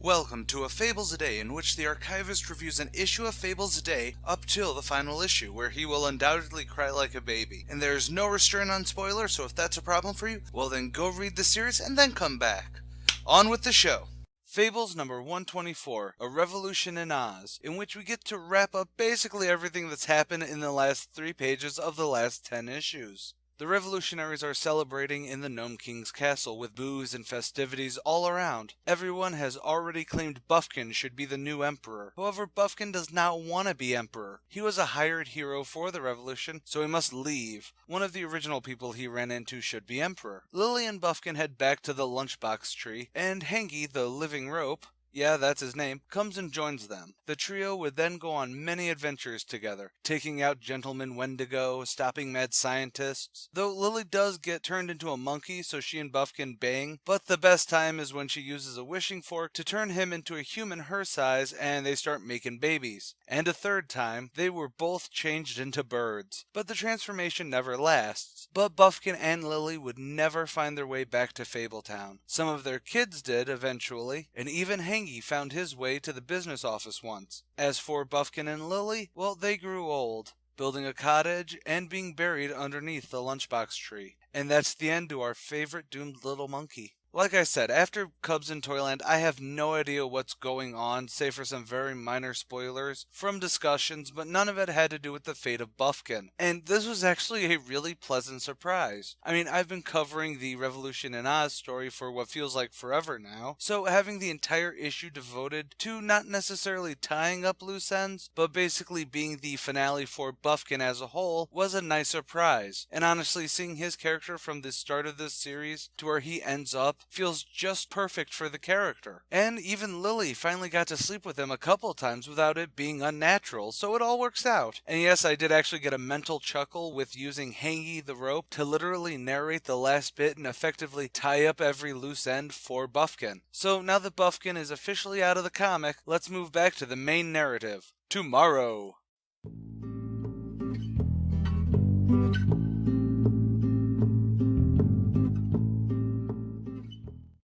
Welcome to a Fables a Day, in which the Archivist reviews an issue of Fables a day up till the final issue, where he will undoubtedly cry like a baby. And there is no restraint on spoilers, so if that's a problem for you, well then go read the series and then come back. On with the show. Fables number 124, A Revolution in Oz, in which we get to wrap up basically everything that's happened in the last 3 pages of the last 10 issues. The revolutionaries are celebrating in the Gnome King's castle with booze and festivities all around. Everyone has already claimed Buffkin should be the new emperor. However, Buffkin does not want to be emperor. He was a hired hero for the revolution, so he must leave. One of the original people he ran into should be emperor. Lily and Buffkin head back to the lunchbox tree, and Hangy, the living rope, yeah, that's his name, comes and joins them. The trio would then go on many adventures together, taking out Gentleman Wendigo, stopping mad scientists. Though Lily does get turned into a monkey, so she and Buffkin bang, but the best time is when she uses a wishing fork to turn him into a human her size and they start making babies. And a third time, they were both changed into birds. But the transformation never lasts. But Buffkin and Lily would never find their way back to Fabletown. Some of their kids did eventually, and even Hangy found his way to the business office once. As for Buffkin and Lily, well, they grew old, building a cottage and being buried underneath the lunchbox tree. And that's the end to our favorite doomed little monkey. Like I said, after Cubs in Toyland, I have no idea what's going on, save for some very minor spoilers from discussions, but none of it had to do with the fate of Buffkin. And this was actually a really pleasant surprise. I mean, I've been covering the Revolution in Oz story for what feels like forever now, so having the entire issue devoted to not necessarily tying up loose ends, but basically being the finale for Buffkin as a whole was a nice surprise. And honestly, seeing his character from the start of this series to where he ends up feels just perfect for the character. And even Lily finally got to sleep with him a couple times without it being unnatural, so it all works out. And yes, I did actually get a mental chuckle with using Hangy the rope to literally narrate the last bit and effectively tie up every loose end for Buffkin. So now that Buffkin is officially out of the comic, let's move back to the main narrative. Tomorrow.